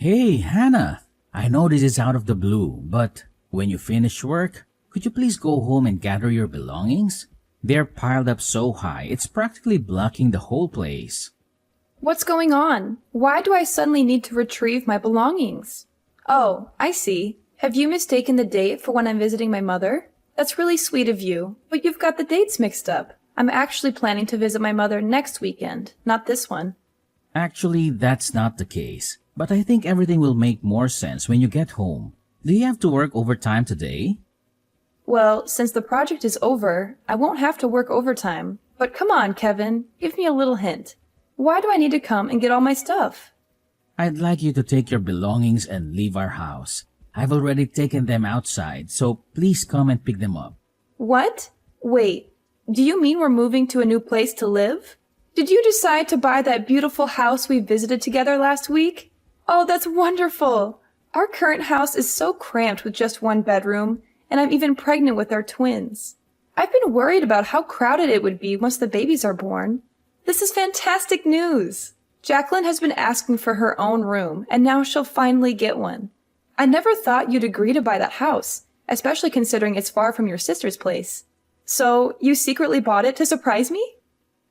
Hey, Hannah. I know this is out of the blue, but when you finish work, could you please go home and gather your belongings? They're piled up so high, it's practically blocking the whole place. What's going on? Why do I suddenly need to retrieve my belongings? Oh, I see. Have you mistaken the date for when I'm visiting my mother? That's really sweet of you, but you've got the dates mixed up. I'm actually planning to visit my mother next weekend, not this one. Actually, that's not the case. But I think everything will make more sense when you get home. Do you have to work overtime today? Well, since the project is over, I won't have to work overtime. But come on, Kevin, give me a little hint. Why do I need to come and get all my stuff? I'd like you to take your belongings and leave our house. I've already taken them outside, so please come and pick them up. What? Wait, do you mean we're moving to a new place to live? Did you decide to buy that beautiful house we visited together last week? Oh, that's wonderful! Our current house is so cramped with just one bedroom, and I'm even pregnant with our twins. I've been worried about how crowded it would be once the babies are born. This is fantastic news! Jacqueline has been asking for her own room, and now she'll finally get one. I never thought you'd agree to buy that house, especially considering it's far from your sister's place. So, you secretly bought it to surprise me?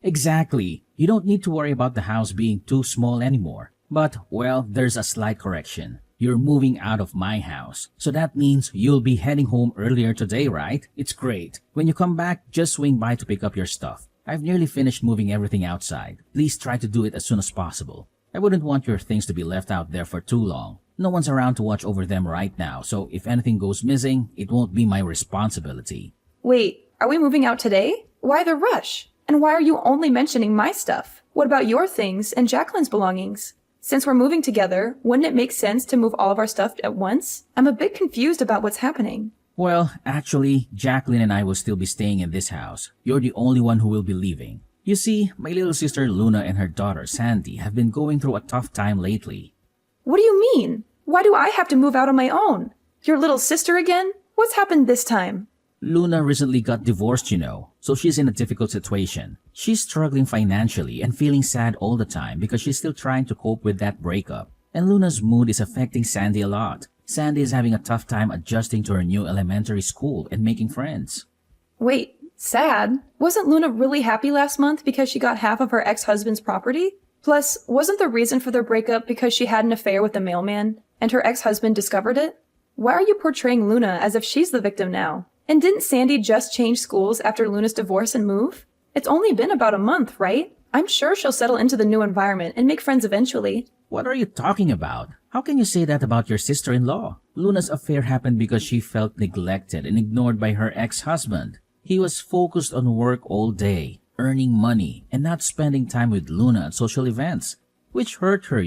Exactly. You don't need to worry about the house being too small anymore. But, well, there's a slight correction. You're moving out of my house, so that means you'll be heading home earlier today, right? It's great. When you come back, just swing by to pick up your stuff. I've nearly finished moving everything outside. Please try to do it as soon as possible. I wouldn't want your things to be left out there for too long. No one's around to watch over them right now, so if anything goes missing, it won't be my responsibility. Wait, are we moving out today? Why the rush? And why are you only mentioning my stuff? What about your things and Jacqueline's belongings? Since we're moving together, wouldn't it make sense to move all of our stuff at once? I'm a bit confused about what's happening. Well, actually, Jacqueline and I will still be staying in this house. You're the only one who will be leaving. You see, my little sister Luna and her daughter Sandy have been going through a tough time lately. What do you mean? Why do I have to move out on my own? Your little sister again? What's happened this time? Luna recently got divorced, so she's in a difficult situation. She's struggling financially and feeling sad all the time because she's still trying to cope with that breakup. And Luna's mood is affecting Sandy a lot. Sandy is having a tough time adjusting to her new elementary school and making friends. Wait, sad? Wasn't Luna really happy last month because she got half of her ex-husband's property? Plus, wasn't the reason for their breakup because she had an affair with the mailman, and her ex-husband discovered it? Why are you portraying Luna as if she's the victim now? And didn't Sandy just change schools after Luna's divorce and move? It's only been about a month, right? I'm sure she'll settle into the new environment and make friends eventually. What are you talking about? How can you say that about your sister-in-law? Luna's affair happened because she felt neglected and ignored by her ex-husband. He was focused on work all day, earning money, and not spending time with Luna at social events, which hurt her,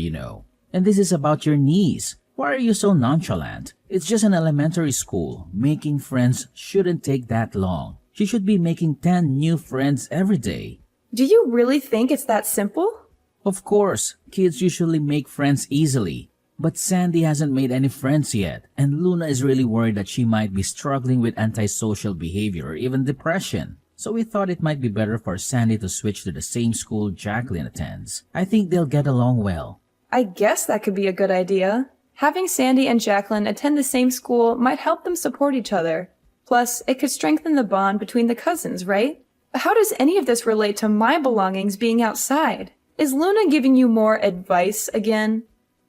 And this is about your niece. Why are you so nonchalant? It's just an elementary school. Making friends shouldn't take that long. She should be making 10 new friends every day. Do you really think it's that simple? Of course, kids usually make friends easily. But Sandy hasn't made any friends yet, and Luna is really worried that she might be struggling with antisocial behavior or even depression. So we thought it might be better for Sandy to switch to the same school Jacqueline attends. I think they'll get along well. I guess that could be a good idea. Having Sandy and Jacqueline attend the same school might help them support each other. Plus, it could strengthen the bond between the cousins, right? How does any of this relate to my belongings being outside? Is Luna giving you more advice again?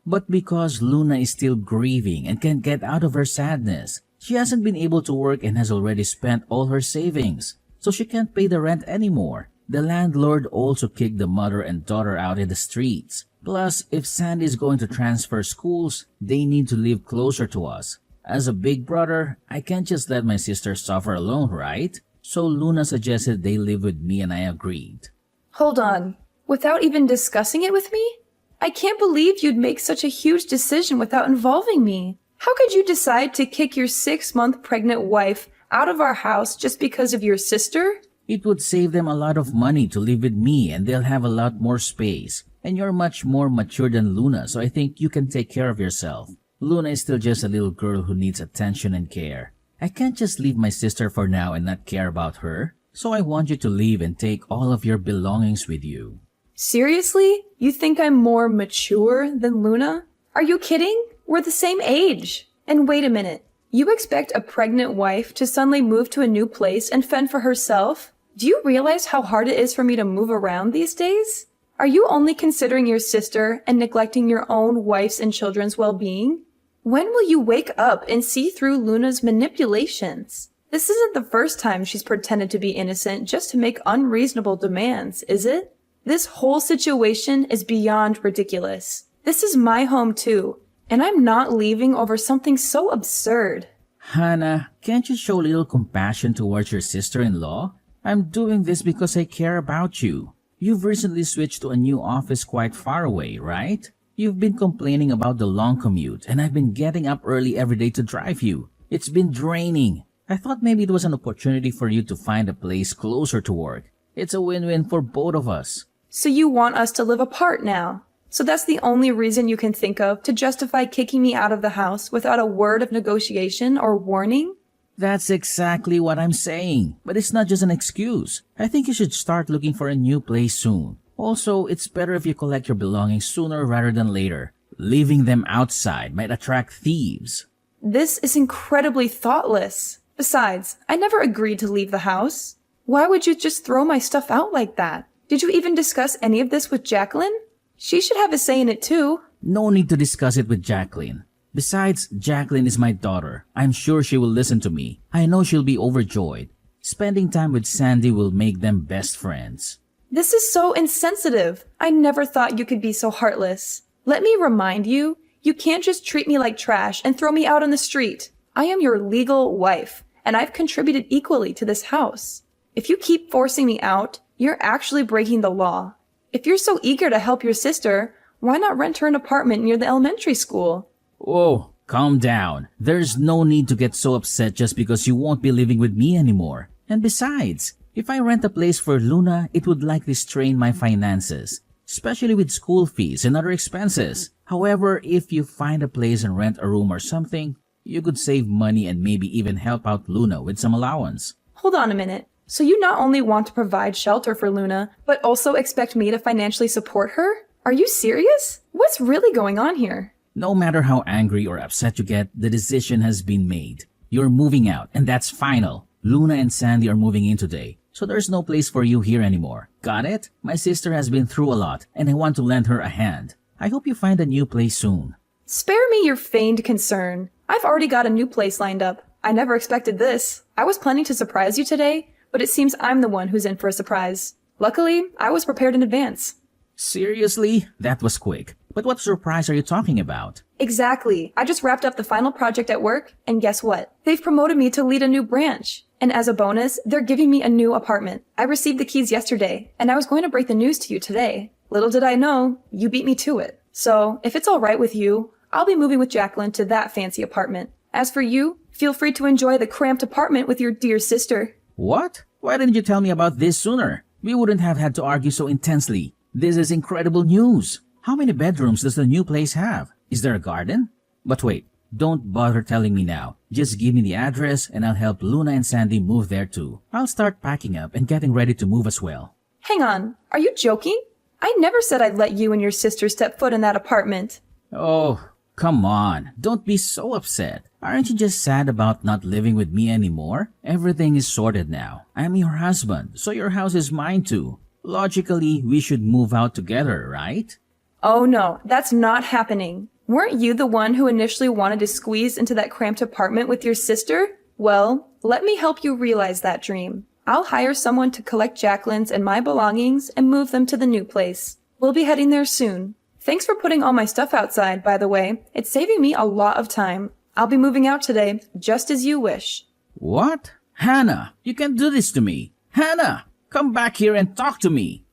But because Luna is still grieving and can't get out of her sadness, she hasn't been able to work and has already spent all her savings, so she can't pay the rent anymore. The landlord also kicked the mother and daughter out in the streets. Plus, if Sandy is going to transfer schools, they need to live closer to us. As a big brother, I can't just let my sister suffer alone, right? So Luna suggested they live with me and I agreed. Hold on. Without even discussing it with me? I can't believe you'd make such a huge decision without involving me. How could you decide to kick your 6-month pregnant wife out of our house just because of your sister? It would save them a lot of money to live with me and they'll have a lot more space. And you're much more mature than Luna, so I think you can take care of yourself. Luna is still just a little girl who needs attention and care. I can't just leave my sister for now and not care about her. So I want you to leave and take all of your belongings with you. Seriously? You think I'm more mature than Luna? Are you kidding? We're the same age. And wait a minute. You expect a pregnant wife to suddenly move to a new place and fend for herself? Do you realize how hard it is for me to move around these days? Are you only considering your sister and neglecting your own wife's and children's well-being? When will you wake up and see through Luna's manipulations? This isn't the first time she's pretended to be innocent just to make unreasonable demands, is it? This whole situation is beyond ridiculous. This is my home too, and I'm not leaving over something so absurd. Hannah, can't you show a little compassion towards your sister-in-law? I'm doing this because I care about you. You've recently switched to a new office quite far away, right? You've been complaining about the long commute, and I've been getting up early every day to drive you. It's been draining. I thought maybe it was an opportunity for you to find a place closer to work. It's a win-win for both of us. So you want us to live apart now? So that's the only reason you can think of to justify kicking me out of the house without a word of negotiation or warning? That's exactly what I'm saying. But it's not just an excuse. I think you should start looking for a new place soon. Also, it's better if you collect your belongings sooner rather than later. Leaving them outside might attract thieves. This is incredibly thoughtless. Besides, I never agreed to leave the house. Why would you just throw my stuff out like that? Did you even discuss any of this with Jacqueline? She should have a say in it too. No need to discuss it with Jacqueline. Besides, Jacqueline is my daughter. I'm sure she will listen to me. I know she'll be overjoyed. Spending time with Sandy will make them best friends. This is so insensitive. I never thought you could be so heartless. Let me remind you, you can't just treat me like trash and throw me out on the street. I am your legal wife, and I've contributed equally to this house. If you keep forcing me out, you're actually breaking the law. If you're so eager to help your sister, why not rent her an apartment near the elementary school? Oh, calm down. There's no need to get so upset just because you won't be living with me anymore. And besides, if I rent a place for Luna, it would likely strain my finances, especially with school fees and other expenses. However, if you find a place and rent a room or something, you could save money and maybe even help out Luna with some allowance. Hold on a minute. So you not only want to provide shelter for Luna, but also expect me to financially support her? Are you serious? What's really going on here? No matter how angry or upset you get, the decision has been made. You're moving out, and that's final. Luna and Sandy are moving in today, so there's no place for you here anymore. Got it? My sister has been through a lot, and I want to lend her a hand. I hope you find a new place soon. Spare me your feigned concern. I've already got a new place lined up. I never expected this. I was planning to surprise you today, but it seems I'm the one who's in for a surprise. Luckily, I was prepared in advance. Seriously? That was quick. But what surprise are you talking about? Exactly. I just wrapped up the final project at work, and guess what? They've promoted me to lead a new branch. And as a bonus, they're giving me a new apartment. I received the keys yesterday, and I was going to break the news to you today. Little did I know, you beat me to it. So, if it's all right with you, I'll be moving with Jacqueline to that fancy apartment. As for you, feel free to enjoy the cramped apartment with your dear sister. What? Why didn't you tell me about this sooner? We wouldn't have had to argue so intensely. This is incredible news. How many bedrooms does the new place have? Is there a garden? But wait, don't bother telling me now. Just give me the address and I'll help Luna and Sandy move there too. I'll start packing up and getting ready to move as well. Hang on, are you joking? I never said I'd let you and your sister step foot in that apartment. Oh, come on. Don't be so upset. Aren't you just sad about not living with me anymore? Everything is sorted now. I'm your husband, so your house is mine too. Logically, we should move out together, right? Oh no, that's not happening. Weren't you the one who initially wanted to squeeze into that cramped apartment with your sister? Well, let me help you realize that dream. I'll hire someone to collect Jacqueline's and my belongings and move them to the new place. We'll be heading there soon. Thanks for putting all my stuff outside, by the way. It's saving me a lot of time. I'll be moving out today, just as you wish. What? Hannah, you can't do this to me. Hannah, come back here and talk to me.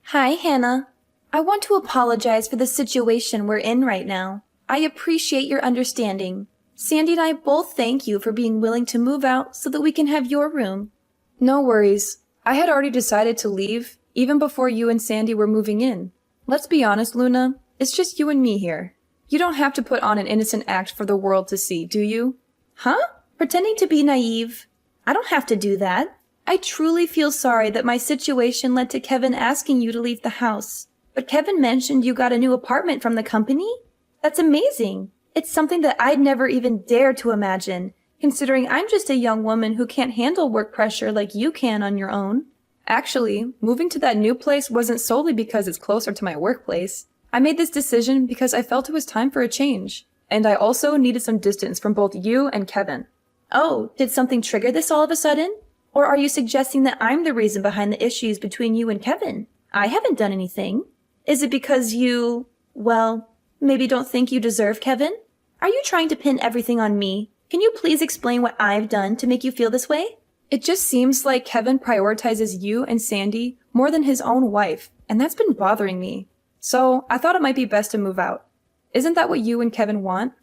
Hi, Hannah. I want to apologize for the situation we're in right now. I appreciate your understanding. Sandy and I both thank you for being willing to move out so that we can have your room. No worries. I had already decided to leave, even before you and Sandy were moving in. Let's be honest, Luna. It's just you and me here. You don't have to put on an innocent act for the world to see, do you? Huh? Pretending to be naive? I don't have to do that. I truly feel sorry that my situation led to Kevin asking you to leave the house. But Kevin mentioned you got a new apartment from the company? That's amazing. It's something that I'd never even dare to imagine, considering I'm just a young woman who can't handle work pressure like you can on your own. Actually, moving to that new place wasn't solely because it's closer to my workplace. I made this decision because I felt it was time for a change. And I also needed some distance from both you and Kevin. Oh, did something trigger this all of a sudden? Or are you suggesting that I'm the reason behind the issues between you and Kevin? I haven't done anything. Is it because you, well, maybe don't think you deserve Kevin? Are you trying to pin everything on me? Can you please explain what I've done to make you feel this way? It just seems like Kevin prioritizes you and Sandy more than his own wife, and that's been bothering me. So I thought it might be best to move out. Isn't that what you and Kevin want?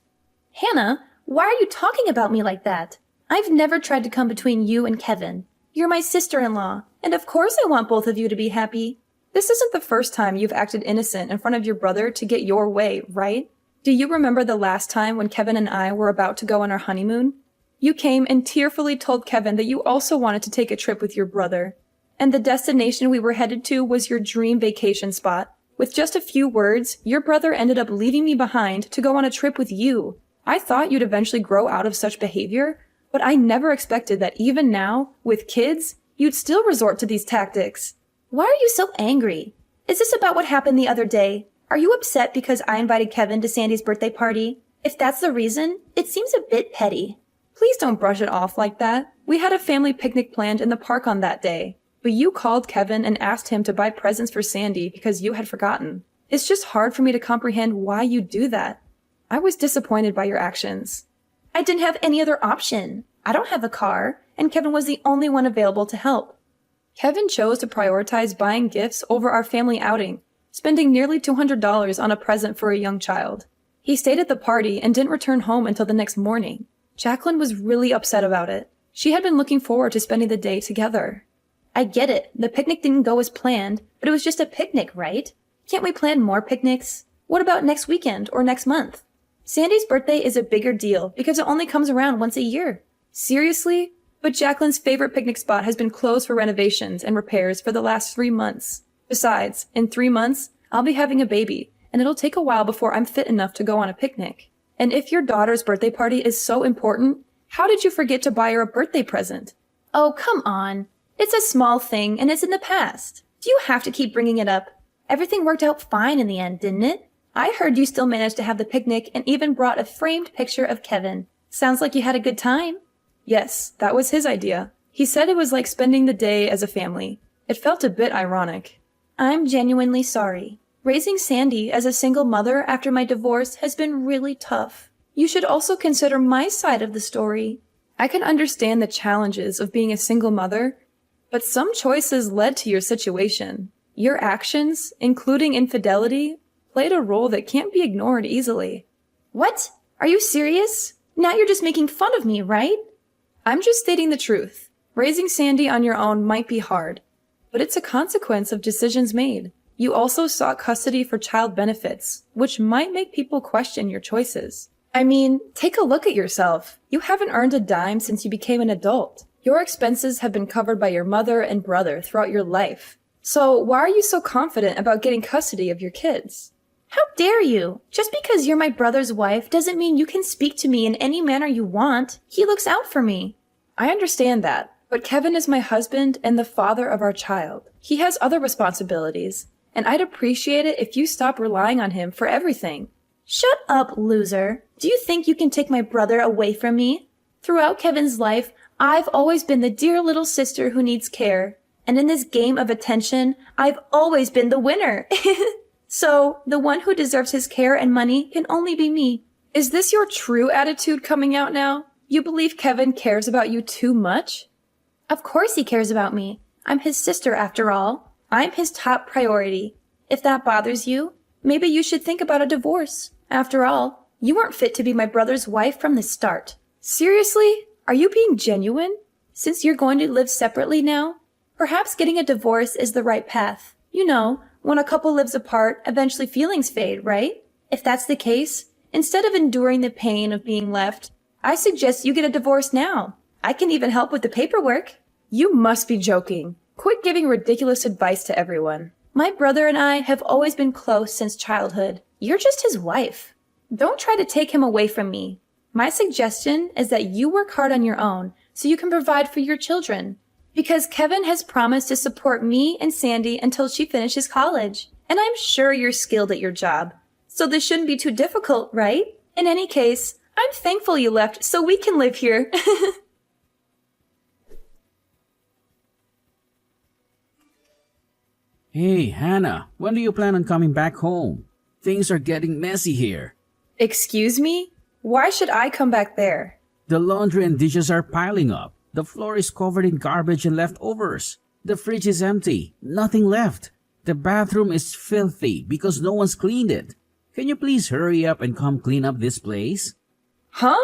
Hannah, why are you talking about me like that? I've never tried to come between you and Kevin. You're my sister-in-law, and of course I want both of you to be happy. This isn't the first time you've acted innocent in front of your brother to get your way, right? Do you remember the last time when Kevin and I were about to go on our honeymoon? You came and tearfully told Kevin that you also wanted to take a trip with your brother. And the destination we were headed to was your dream vacation spot. With just a few words, your brother ended up leaving me behind to go on a trip with you. I thought you'd eventually grow out of such behavior, but I never expected that even now, with kids, you'd still resort to these tactics. Why are you so angry? Is this about what happened the other day? Are you upset because I invited Kevin to Sandy's birthday party? If that's the reason, it seems a bit petty. Please don't brush it off like that. We had a family picnic planned in the park on that day, but you called Kevin and asked him to buy presents for Sandy because you had forgotten. It's just hard for me to comprehend why you do that. I was disappointed by your actions. I didn't have any other option. I don't have a car, and Kevin was the only one available to help. Kevin chose to prioritize buying gifts over our family outing, spending nearly $200 on a present for a young child. He stayed at the party and didn't return home until the next morning. Jacqueline was really upset about it. She had been looking forward to spending the day together. I get it. The picnic didn't go as planned, but it was just a picnic, right? Can't we plan more picnics? What about next weekend or next month? Sandy's birthday is a bigger deal because it only comes around once a year. Seriously? But Jacqueline's favorite picnic spot has been closed for renovations and repairs for the last 3 months. Besides, in 3 months, I'll be having a baby, and it'll take a while before I'm fit enough to go on a picnic. And if your daughter's birthday party is so important, how did you forget to buy her a birthday present? Oh, come on. It's a small thing, and it's in the past. Do you have to keep bringing it up? Everything worked out fine in the end, didn't it? I heard you still managed to have the picnic and even brought a framed picture of Kevin. Sounds like you had a good time. Yes, that was his idea. He said it was like spending the day as a family. It felt a bit ironic. I'm genuinely sorry. Raising Sandy as a single mother after my divorce has been really tough. You should also consider my side of the story. I can understand the challenges of being a single mother, but some choices led to your situation. Your actions, including infidelity, played a role that can't be ignored easily. What? Are you serious? Now you're just making fun of me, right? I'm just stating the truth. Raising Sandy on your own might be hard, but it's a consequence of decisions made. You also sought custody for child benefits, which might make people question your choices. I mean, take a look at yourself. You haven't earned a dime since you became an adult. Your expenses have been covered by your mother and brother throughout your life. So why are you so confident about getting custody of your kids? How dare you? Just because you're my brother's wife doesn't mean you can speak to me in any manner you want. He looks out for me. I understand that, but Kevin is my husband and the father of our child. He has other responsibilities, and I'd appreciate it if you stop relying on him for everything. Shut up, loser. Do you think you can take my brother away from me? Throughout Kevin's life, I've always been the dear little sister who needs care. And in this game of attention, I've always been the winner. So, the one who deserves his care and money can only be me. Is this your true attitude coming out now? You believe Kevin cares about you too much? Of course he cares about me. I'm his sister after all. I'm his top priority. If that bothers you, maybe you should think about a divorce. After all, you weren't fit to be my brother's wife from the start. Seriously? Are you being genuine? Since you're going to live separately now, perhaps getting a divorce is the right path. You know, when a couple lives apart, eventually feelings fade, right? If that's the case, instead of enduring the pain of being left, I suggest you get a divorce now. I can even help with the paperwork. You must be joking. Quit giving ridiculous advice to everyone. My brother and I have always been close since childhood. You're just his wife. Don't try to take him away from me. My suggestion is that you work hard on your own so you can provide for your children. Because Kevin has promised to support me and Sandy until she finishes college. And I'm sure you're skilled at your job. So this shouldn't be too difficult, right? In any case, I'm thankful you left so we can live here. Hey, Hannah, when do you plan on coming back home? Things are getting messy here. Excuse me? Why should I come back there? The laundry and dishes are piling up. The floor is covered in garbage and leftovers. The fridge is empty. Nothing left. The bathroom is filthy because no one's cleaned it. Can you please hurry up and come clean up this place? Huh?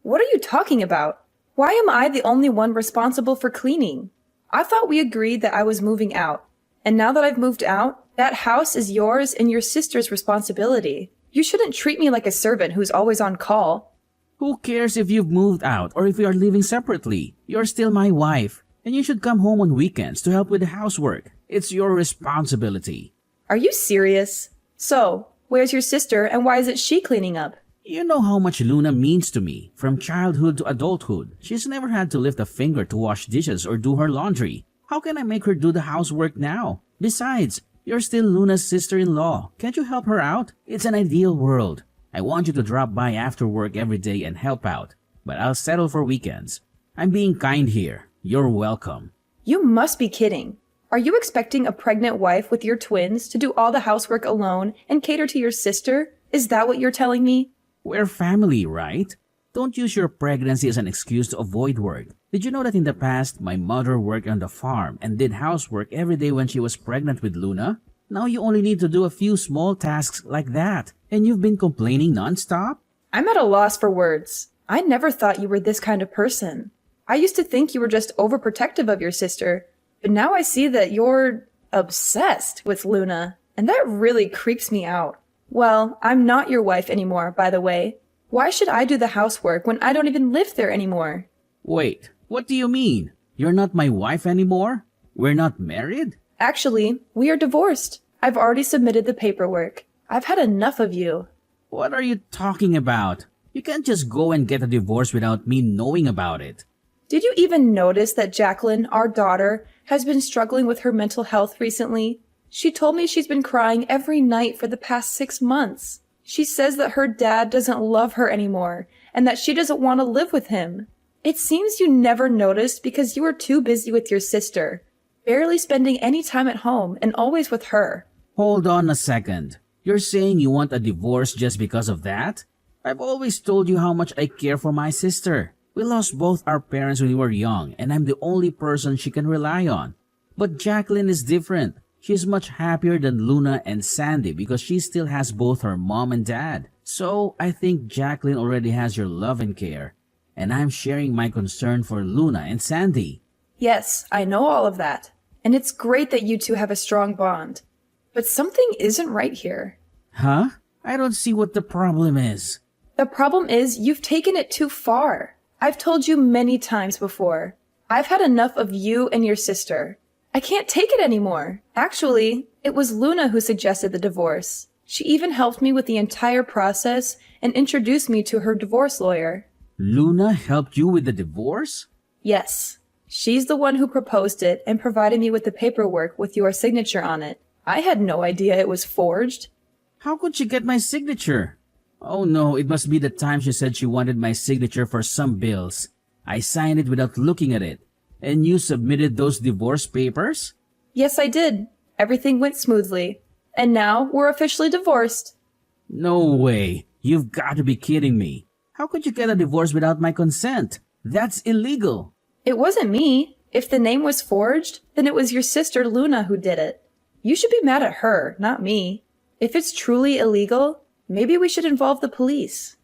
What are you talking about? Why am I the only one responsible for cleaning? I thought we agreed that I was moving out. And now that I've moved out, that house is yours and your sister's responsibility. You shouldn't treat me like a servant who's always on call. Who cares if you've moved out or if we are living separately? You're still my wife, and you should come home on weekends to help with the housework. It's your responsibility. Are you serious? So, where's your sister and why isn't she cleaning up? You know how much Luna means to me. From childhood to adulthood, she's never had to lift a finger to wash dishes or do her laundry. How can I make her do the housework now? Besides, you're still Luna's sister-in-law. Can't you help her out? It's an ideal world. I want you to drop by after work every day and help out, but I'll settle for weekends. I'm being kind here. You're welcome. You must be kidding. Are you expecting a pregnant wife with your twins to do all the housework alone and cater to your sister? Is that what you're telling me? We're family, right? Don't use your pregnancy as an excuse to avoid work. Did you know that in the past, my mother worked on the farm and did housework every day when she was pregnant with Luna? Now you only need to do a few small tasks like that, and you've been complaining nonstop? I'm at a loss for words. I never thought you were this kind of person. I used to think you were just overprotective of your sister, but now I see that you're obsessed with Luna, and that really creeps me out. Well, I'm not your wife anymore, by the way. Why should I do the housework when I don't even live there anymore? Wait, what do you mean? You're not my wife anymore? We're not married? Actually, we are divorced. I've already submitted the paperwork. I've had enough of you. What are you talking about? You can't just go and get a divorce without me knowing about it. Did you even notice that Jacqueline, our daughter, has been struggling with her mental health recently? She told me she's been crying every night for the past 6 months. She says that her dad doesn't love her anymore and that she doesn't want to live with him. It seems you never noticed because you were too busy with your sister, barely spending any time at home and always with her. Hold on a second. You're saying you want a divorce just because of that? I've always told you how much I care for my sister. We lost both our parents when we were young, and I'm the only person she can rely on. But Jacqueline is different. She's much happier than Luna and Sandy because she still has both her mom and dad. So I think Jacqueline already has your love and care, and I'm sharing my concern for Luna and Sandy. Yes, I know all of that. And it's great that you two have a strong bond. But something isn't right here. Huh? I don't see what the problem is. The problem is you've taken it too far. I've told you many times before. I've had enough of you and your sister. I can't take it anymore. Actually, it was Luna who suggested the divorce. She even helped me with the entire process and introduced me to her divorce lawyer. Luna helped you with the divorce? Yes. She's the one who proposed it and provided me with the paperwork with your signature on it. I had no idea it was forged. How could she get my signature? Oh no, it must be the time she said she wanted my signature for some bills. I signed it without looking at it. And you submitted those divorce papers? Yes, I did. Everything went smoothly. And now we're officially divorced. No way. You've got to be kidding me. How could you get a divorce without my consent? That's illegal. It wasn't me. If the name was forged, then it was your sister Luna who did it. You should be mad at her, not me. If it's truly illegal, maybe we should involve the police.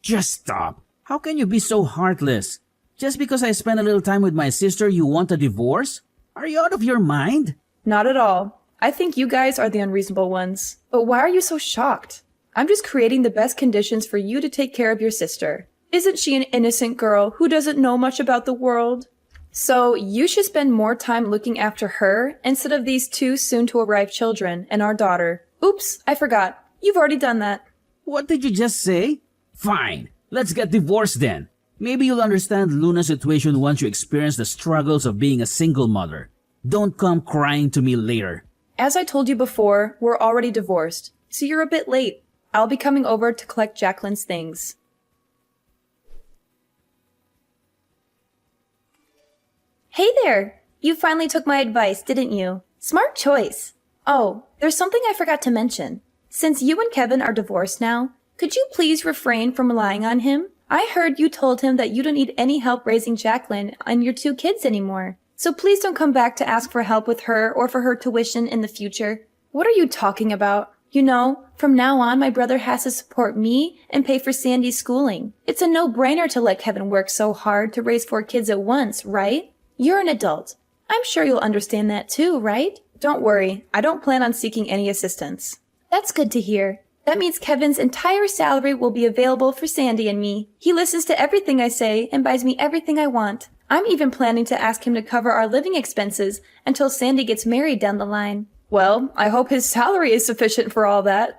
Just stop. How can you be so heartless? Just because I spent a little time with my sister, you want a divorce? Are you out of your mind? Not at all. I think you guys are the unreasonable ones. But why are you so shocked? I'm just creating the best conditions for you to take care of your sister. Isn't she an innocent girl who doesn't know much about the world? So you should spend more time looking after her instead of these two soon-to-arrive children and our daughter. Oops, I forgot. You've already done that. What did you just say? Fine, let's get divorced then. Maybe you'll understand Luna's situation once you experience the struggles of being a single mother. Don't come crying to me later. As I told you before, we're already divorced, so you're a bit late. I'll be coming over to collect Jacqueline's things. Hey there! You finally took my advice, didn't you? Smart choice. Oh, there's something I forgot to mention. Since you and Kevin are divorced now, could you please refrain from relying on him? I heard you told him that you don't need any help raising Jacqueline and your two kids anymore. So please don't come back to ask for help with her or for her tuition in the future. What are you talking about? You know, from now on, my brother has to support me and pay for Sandy's schooling. It's a no-brainer to let Kevin work so hard to raise 4 kids at once, right? You're an adult. I'm sure you'll understand that too, right? Don't worry, I don't plan on seeking any assistance. That's good to hear. That means Kevin's entire salary will be available for Sandy and me. He listens to everything I say and buys me everything I want. I'm even planning to ask him to cover our living expenses until Sandy gets married down the line. Well, I hope his salary is sufficient for all that.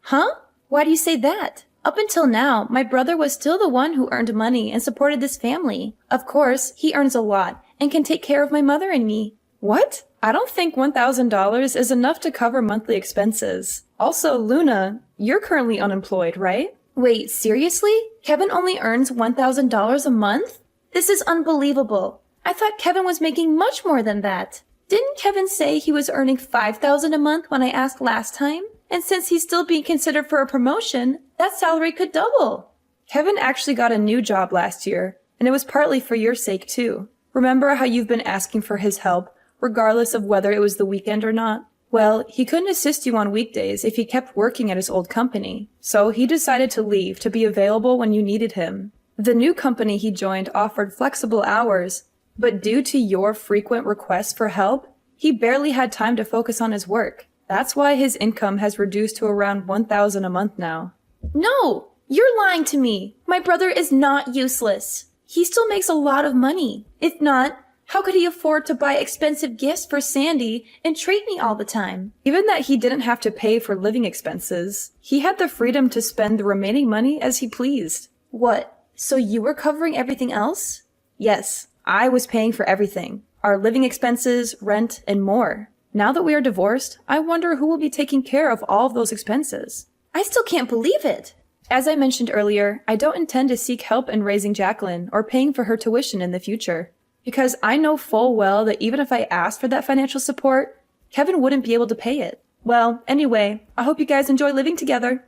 Huh? Why do you say that? Up until now, my brother was still the one who earned money and supported this family. Of course, he earns a lot and can take care of my mother and me. What? I don't think $1,000 is enough to cover monthly expenses. Also, Luna, you're currently unemployed, right? Wait, seriously? Kevin only earns $1,000 a month? This is unbelievable. I thought Kevin was making much more than that. Didn't Kevin say he was earning $5,000 a month when I asked last time? And since he's still being considered for a promotion, that salary could double. Kevin actually got a new job last year, and it was partly for your sake too. Remember how you've been asking for his help, regardless of whether it was the weekend or not? Well, he couldn't assist you on weekdays if he kept working at his old company, so he decided to leave to be available when you needed him. The new company he joined offered flexible hours, but due to your frequent requests for help, he barely had time to focus on his work. That's why his income has reduced to around $1,000 a month now. No! You're lying to me! My brother is not useless. He still makes a lot of money. If not, how could he afford to buy expensive gifts for Sandy and treat me all the time? Even that he didn't have to pay for living expenses, he had the freedom to spend the remaining money as he pleased. What? So you were covering everything else? Yes, I was paying for everything. Our living expenses, rent, and more. Now that we are divorced, I wonder who will be taking care of all of those expenses. I still can't believe it! As I mentioned earlier, I don't intend to seek help in raising Jacqueline or paying for her tuition in the future. Because I know full well that even if I asked for that financial support, Kevin wouldn't be able to pay it. Well, anyway, I hope you guys enjoy living together.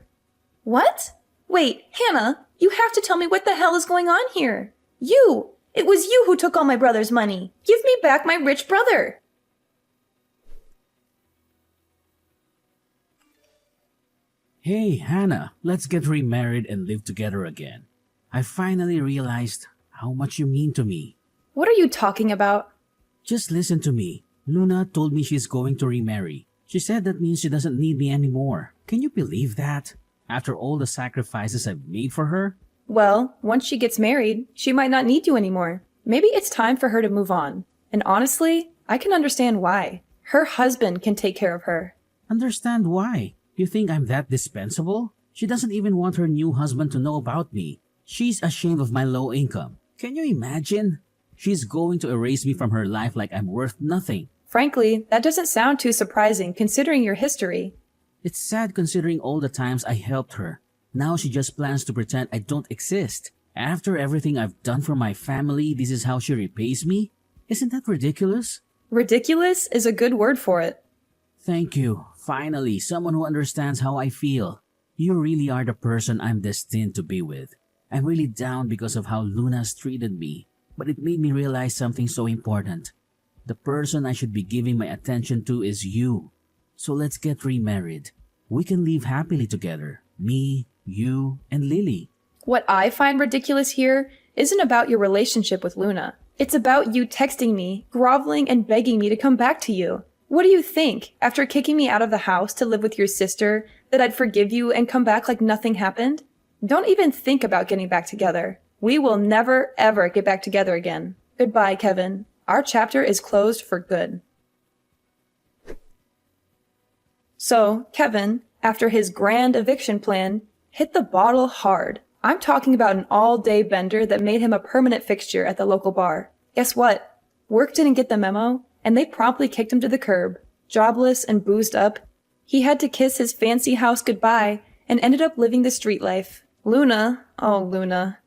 What? Wait, Hannah, you have to tell me what the hell is going on here. You! It was you who took all my brother's money. Give me back my rich brother. Hey, Hannah, let's get remarried and live together again. I finally realized how much you mean to me. What are you talking about? Just listen to me. Luna told me she's going to remarry. She said that means she doesn't need me anymore. Can you believe that? After all the sacrifices I've made for her? Well, once she gets married, she might not need you anymore. Maybe it's time for her to move on. And honestly, I can understand why. Her husband can take care of her. Understand why? You think I'm that dispensable? She doesn't even want her new husband to know about me. She's ashamed of my low income. Can you imagine? She's going to erase me from her life like I'm worth nothing. Frankly, that doesn't sound too surprising considering your history. It's sad considering all the times I helped her. Now she just plans to pretend I don't exist. After everything I've done for my family, this is how she repays me? Isn't that ridiculous? Ridiculous is a good word for it. Thank you. Finally, someone who understands how I feel. You really are the person I'm destined to be with. I'm really down because of how Luna's treated me. But it made me realize something so important. The person I should be giving my attention to is you. So let's get remarried. We can live happily together. Me, you, and Lily. What I find ridiculous here isn't about your relationship with Luna. It's about you texting me, groveling and begging me to come back to you. What do you think, after kicking me out of the house to live with your sister, that I'd forgive you and come back like nothing happened? Don't even think about getting back together. We will never, ever get back together again. Goodbye, Kevin. Our chapter is closed for good. So, Kevin, after his grand eviction plan, hit the bottle hard. I'm talking about an all-day bender that made him a permanent fixture at the local bar. Guess what? Work didn't get the memo, and they promptly kicked him to the curb. Jobless and boozed up, he had to kiss his fancy house goodbye and ended up living the street life. Luna, oh Luna,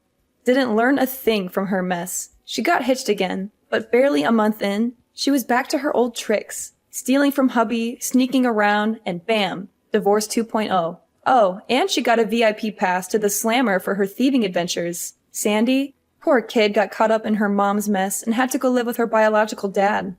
didn't learn a thing from her mess. She got hitched again, but barely a month in, she was back to her old tricks. Stealing from hubby, sneaking around, and bam, divorce 2.0. Oh, and she got a VIP pass to the Slammer for her thieving adventures. Sandy, poor kid, got caught up in her mom's mess and had to go live with her biological dad.